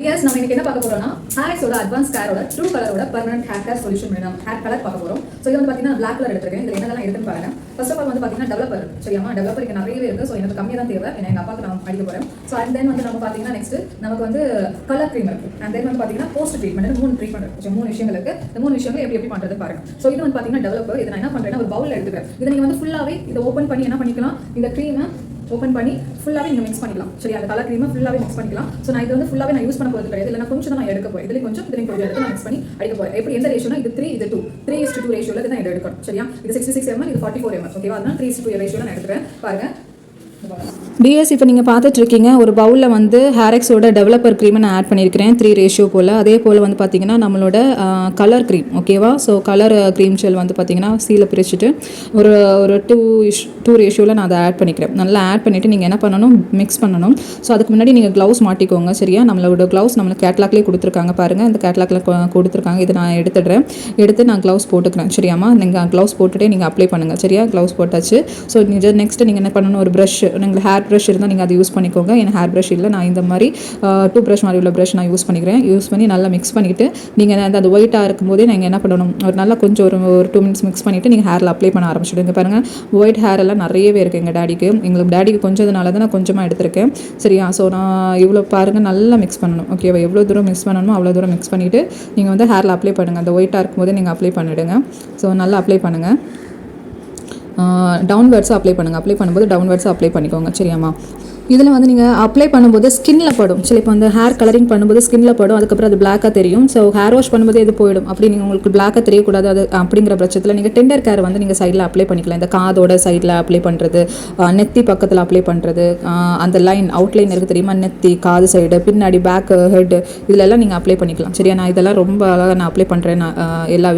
Yes, நம்ம இன்னைக்கு என்ன பார்க்க போறோம்னா ஹேர்ஸோட அட்வான்ஸ் கேரோட ட்ரூ கலரோட பெர்மனன்ட் ஹேர் கேர் சொல்யூஷன் வேணும் ஹேர் கலர் பார்க்க போறோம். ஸோ இது வந்து பார்த்தீங்கன்னா பிளாக் கலர் எடுத்துருக்கேன். இதில் என்னெல்லாம் இருக்குன்னு பாருங்க. ஃபர்ஸ்ட் ஆஃப் ஆல் வந்து பார்த்தீங்கன்னா டெவலப்பர் சரியாமா டெவலப்பர் இங்கே நிறையவே இருக்கு. ஸோ எனக்கு கம்மியாக தான் தேவை. ஏன்னா எங்கள் அப்பாவுக்கு நான் அடிக்க போறேன். ஸோ அண்ட் தென் வந்து நம்ம பார்த்தீங்கன்னா நெக்ஸ்ட் நமக்கு வந்து கலர் க்ரீம் இருக்கு. அண்ட் தென் வந்து பார்த்தீங்கன்னா போஸ்ட் ட்ரீட்மெண்ட் 3 ட்ரீட்மெண்ட் இருக்கு. 3 விஷயங்கள் இருக்கு. இந்த 3 விஷயங்கள் எப்படி பண்றது பாருங்க. ஸோ இது வந்து பார்த்தீங்கன்னா டெவலப்பர். இதை நான் என்ன பண்றேன்னா ஒரு பவுல் எடுத்துக்கிறேன். இதை நீங்க வந்து ஃபுல்லாவே இதை ஓப்பன் பண்ணி என்ன பண்ணிக்கலாம், இந்த க்ரீமை ஓப்பன் பண்ணி ஃபுல்லாகவே நீங்கள் மிக்ஸ் பண்ணிக்கலாம். சரி, அந்த கலர் க்ரீமை ஃபுல்லாகவே மிக்ஸ் பண்ணிக்கலாம். ஸோ நான் இது வந்து ஃபுல்லாகவே நான் யூஸ் பண்ண போகிறது கிடையாது. இல்லை நான் கொஞ்சம் தான் நான் எடுக்க போகிறேன். இதில் கொஞ்சம் எடுத்து நான் மிக்ஸ் பண்ணி அடிக்க போகிறேன். எப்படி எந்த ரேஷியோனா இது 3 இது 2 3:2 ரேஷியோவில் தான் இதை எடுக்கணும். சரியா, இது 66 ml இது 44 ml. ஓகேவா, அதனால் 3:2 ரேஷியோவில் நான் எடுத்துக்கிறேன். பாருங்கள் டிஎஸ் இப்போ நீங்கள் பார்த்துட்ருக்கீங்க, ஒரு பவுலில் வந்து ஹேரெக்ஸோட டெவலப்பர் க்ரீமை நான் ஆட் பண்ணியிருக்கிறேன் 3 ரேஷியோ போல். அதே போல் வந்து பார்த்தீங்கன்னா நம்மளோட கலர் க்ரீம் ஓகேவா. ஸோ கலர் க்ரீம் ஜெல் வந்து பார்த்தீங்கன்னா சீலை பிரிச்சுட்டு ஒரு 2 ரேஷியோவில் நான் அதை ஆட் பண்ணிக்கிறேன். நல்லா ஆட் பண்ணிவிட்டு நீங்கள் என்ன பண்ணணும், மிக்ஸ் பண்ணணும். ஸோ அதுக்கு முன்னாடி நீங்கள் க்ளவுஸ் மாட்டிக்கோங்க. சரியா, நம்மளோட க்ளவுஸ் நம்மளுக்கு கேட்லாக்லேயே கொடுத்துருக்காங்க பாருங்கள். இந்த கேட்லாக்ல கொடுத்துருக்காங்க. இதை நான் எடுத்து நான் க்ளவுஸ் போட்டுக்கிறேன். சரியாமா, நீங்கள் க்ளவுஸ் போட்டுகிட்டே நீங்கள் அப்ளை பண்ணுங்கள். சரியா, க்ளவுஸ் போட்டாச்சு. ஸோ நெக்ஸ்ட்டு நீங்கள் என்ன பண்ணணும், ஒரு ப்ரஷ், நீங்கள் ஹேர் ப்ரஷ் இருந்தால் நீங்கள் அதை யூஸ் பண்ணிக்கோங்க. ஏன்னா ஹேர் ப்ரஷ் இல்லை, நான் இந்த மாதிரி 2 ப்ரஷ் மாதிரி உள்ள ப்ரஷ் நான் யூஸ் பண்ணிக்கிறேன். யூஸ் பண்ணி நல்லா மிக்ஸ் பண்ணிவிட்டு நீங்கள் அது ஒயிட்டாக இருக்கும்போதே நீங்கள் என்ன பண்ணணும், ஒரு நல்லா கொஞ்சம் ஒரு 2 மினிட்ஸ் மிக்ஸ் பண்ணிவிட்டு நீங்கள் ஹேரில் அப்ளை பண்ண ஆரம்பிச்சிடுங்க. பாருங்கள், ஒயிட் ஹேர் எல்லாம் நிறையவே இருக்குது எங்கள் டேடிக்கு கொஞ்சதுனால தான் நான் கொஞ்சமாக எடுத்திருக்கேன். சரியா, ஸோ நான் இவ்வளோ பாருங்கள் நல்லா மிக்ஸ் பண்ணணும். ஓகேவா, எவ்வளோ தூரம் மிக்ஸ் பண்ணணுமோ அவ்வளோ தூரம் மிக்ஸ் பண்ணிவிட்டு நீங்கள் வந்து ஹேரில் அப்ளை பண்ணுங்கள். அந்த ஒயிட்டாக இருக்கும்போதே நீங்கள் அப்ளை பண்ணிவிடுங்க. ஸோ நல்லா அப்ளை பண்ணுங்கள். டவுன்வர்ட்ஸாக அப்ளை பண்ணும்போது டவுன்வர்ட்ஸாக அப்ளை பண்ணிக்கோங்க. சரியாம்மா, இதில் வந்து நீங்கள் அப்ளை பண்ணும்போது ஸ்கின்னில் படும். சரி, இப்போ வந்து ஹேர் கலரிங் பண்ணும்போது ஸ்கின்னில் படும். அதுக்கப்புறம் அது பிளாக்காக தெரியும். ஸோ ஹேர் வாஷ் பண்ணும்போது இது போயிடும். அப்படி நீங்கள் உங்களுக்கு பிளாக்காக தெரியக்கூடாது அது அப்படிங்கிற பட்சத்தில் நீங்கள் டெண்டர் கேர் வந்து நீங்கள் சைடில் அப்ளை பண்ணிக்கலாம். இந்த காதோட சைடில் அப்ளை பண்ணுறது, நெத்தி பக்கத்தில் அப்ளை பண்ணுறது, அந்த அவுட்லைன் இருக்குது தெரியுமா, நெத்தி, காது சைடு, பின்னாடி பேக், ஹெட், இதிலெல்லாம் நீங்கள் அப்ளை பண்ணிக்கலாம். சரியா, நான் இதெல்லாம் ரொம்ப அழகாக நான் அப்ளை பண்ணுறேன். நான் எல்லா